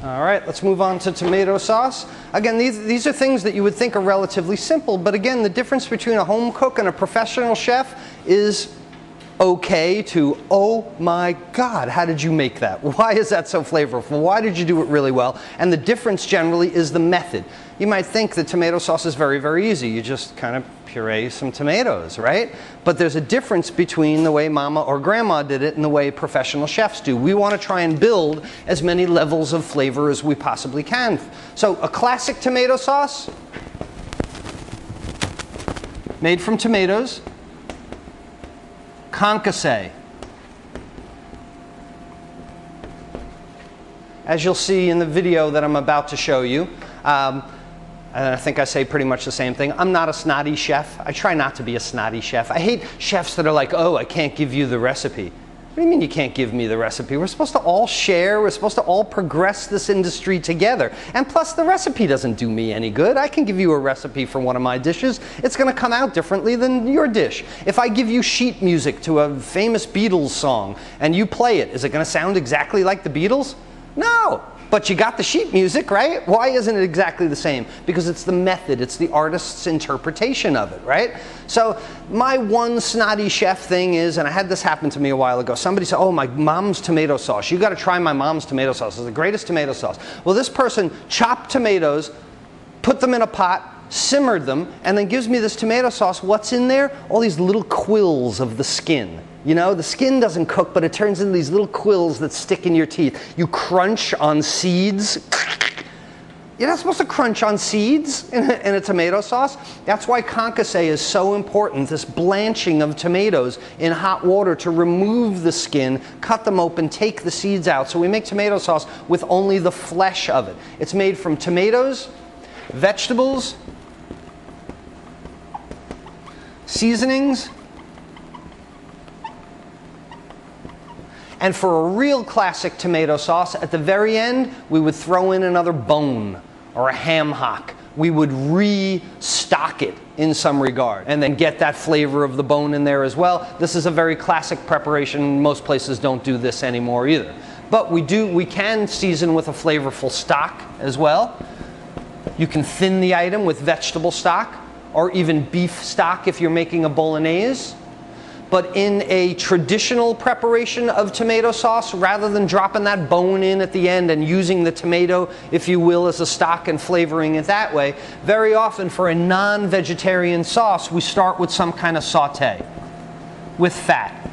All right, let's move on to tomato sauce. Again, these are things that you would think are relatively simple, but again, the difference between a home cook and a professional chef is okay to, oh my God, how did you make that? Why is that so flavorful? Why did you do it really well? And the difference generally is the method. You might think that tomato sauce is very, very easy. You just kind of puree some tomatoes, right? But there's a difference between the way mama or grandma did it and the way professional chefs do. We want to try and build as many levels of flavor as we possibly can. So a classic tomato sauce, made from tomatoes, concasse. As you'll see in the video that I'm about to show you, and I think I say pretty much the same thing. I'm not a snotty chef. I try not to be a snotty chef. I hate chefs that are like, oh, I can't give you the recipe. What do you mean you can't give me the recipe? We're supposed to all share. We're supposed to all progress this industry together. And plus, the recipe doesn't do me any good. I can give you a recipe for one of my dishes. It's going to come out differently than your dish. If I give you sheet music to a famous Beatles song and you play it, is it going to sound exactly like the Beatles? No. But you got the sheet music, right? Why isn't it exactly the same? Because it's the method, it's the artist's interpretation of it, right? So my one snotty chef thing is, and I had this happen to me a while ago, somebody said, oh, my mom's tomato sauce. You got to try my mom's tomato sauce. It's the greatest tomato sauce. Well, this person chopped tomatoes, put them in a pot, simmered them, and then gives me this tomato sauce. What's in there? All these little quills of the skin. You know, the skin doesn't cook, but it turns into these little quills that stick in your teeth. You crunch on seeds. You're not supposed to crunch on seeds in a tomato sauce. That's why concasse is so important, this blanching of tomatoes in hot water to remove the skin, cut them open, take the seeds out. So we make tomato sauce with only the flesh of it. It's made from tomatoes, vegetables, seasonings, and for a real classic tomato sauce, at the very end, we would throw in another bone or a ham hock. We would restock it in some regard and then get that flavor of the bone in there as well. This is a very classic preparation. Most places don't do this anymore either. But we can season with a flavorful stock as well. You can thin the item with vegetable stock or even beef stock if you're making a bolognese. But in a traditional preparation of tomato sauce, rather than dropping that bone in at the end and using the tomato, if you will, as a stock and flavoring it that way, very often for a non-vegetarian sauce, we start with some kind of saute with fat.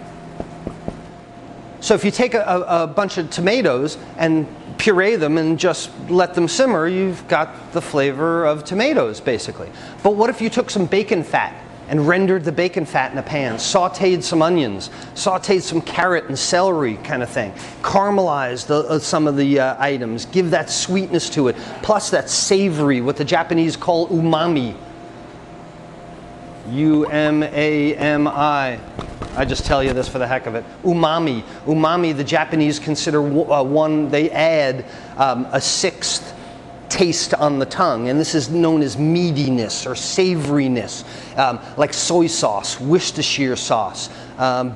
So if you take a bunch of tomatoes and puree them and just let them simmer, you've got the flavor of tomatoes, basically. But what if you took some bacon fat and rendered the bacon fat in a pan, sauteed some onions, sauteed some carrot and celery kind of thing, caramelized some of the items, give that sweetness to it, plus that savory, what the Japanese call umami. U-M-A-M-I. I just tell you this for the heck of it. Umami. Umami, the Japanese consider they add a sixth taste on the tongue, and this is known as meatiness or savoriness, like soy sauce, Worcestershire sauce,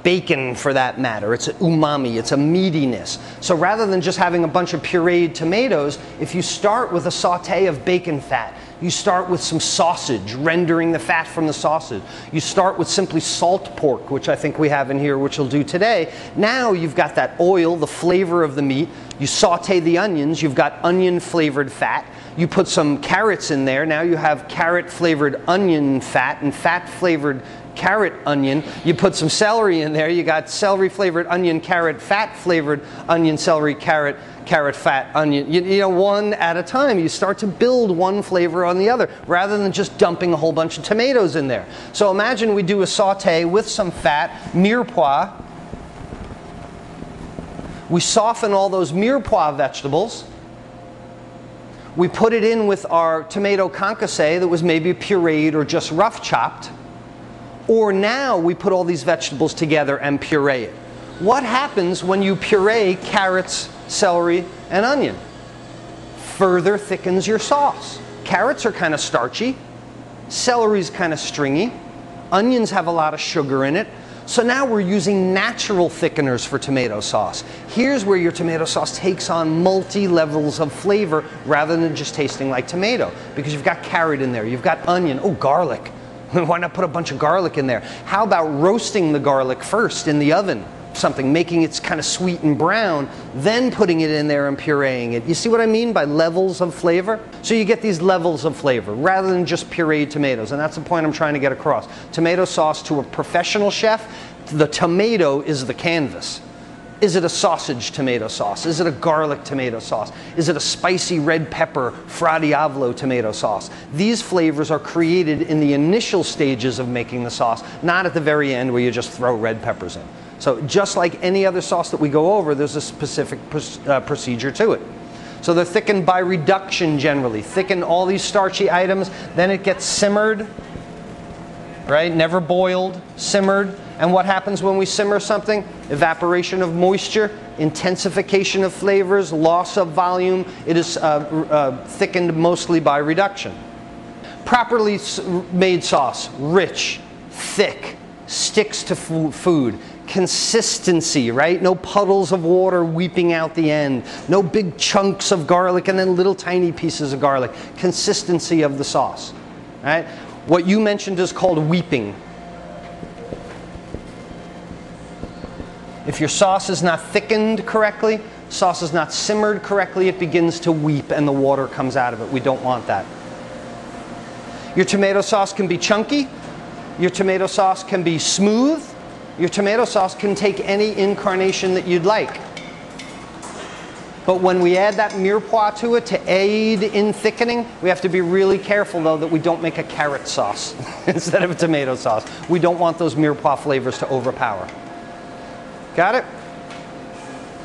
bacon for that matter. It's umami, it's a meatiness. So rather than just having a bunch of pureed tomatoes, if you start with a saute of bacon fat, you start with some sausage, rendering the fat from the sausage. You start with simply salt pork, which I think we have in here, which we'll do today. Now you've got that oil, the flavor of the meat. You saute the onions, you've got onion flavored fat. You put some carrots in there, now you have carrot flavored onion fat and fat flavored carrot onion. You put some celery in there, you got celery flavored onion, carrot, fat flavored onion, celery, carrot, carrot, fat, onion. You know, one at a time. You start to build one flavor on the other rather than just dumping a whole bunch of tomatoes in there. So imagine we do a saute with some fat, mirepoix. We soften all those mirepoix vegetables. We put it in with our tomato concasse that was maybe pureed or just rough chopped. Or now we put all these vegetables together and puree it. What happens when you puree carrots, celery, and onion? Further thickens your sauce. Carrots are kind of starchy. Celery's kind of stringy. Onions have a lot of sugar in it. So now we're using natural thickeners for tomato sauce. Here's where your tomato sauce takes on multi-levels of flavor rather than just tasting like tomato, because you've got carrot in there, you've got onion, oh, garlic. Why not put a bunch of garlic in there? How about roasting the garlic first in the oven? Something, making it kind of sweet and brown, then putting it in there and pureeing it. You see what I mean by levels of flavor? So you get these levels of flavor rather than just pureed tomatoes, and that's the point I'm trying to get across. Tomato sauce to a professional chef, the tomato is the canvas. Is it a sausage tomato sauce? Is it a garlic tomato sauce? Is it a spicy red pepper fra diavolo tomato sauce? These flavors are created in the initial stages of making the sauce, not at the very end where you just throw red peppers in. So just like any other sauce that we go over, there's a specific procedure to it. So they're thickened by reduction generally. Thicken all these starchy items, then it gets simmered, right? Never boiled, simmered. And what happens when we simmer something? Evaporation of moisture, intensification of flavors, loss of volume. It is thickened mostly by reduction. Properly made sauce, rich, thick, sticks to food. Consistency, right? No puddles of water weeping out the end. No big chunks of garlic and then little tiny pieces of garlic. Consistency of the sauce, right? What you mentioned is called weeping. If your sauce is not thickened correctly, sauce is not simmered correctly, it begins to weep and the water comes out of it. We don't want that. Your tomato sauce can be chunky. Your tomato sauce can be smooth. Your tomato sauce can take any incarnation that you'd like. But when we add that mirepoix to it to aid in thickening, we have to be really careful though that we don't make a carrot sauce instead of a tomato sauce. We don't want those mirepoix flavors to overpower. Got it?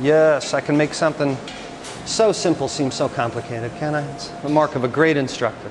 Yes, I can make something so simple seem so complicated, can I? It's the mark of a great instructor.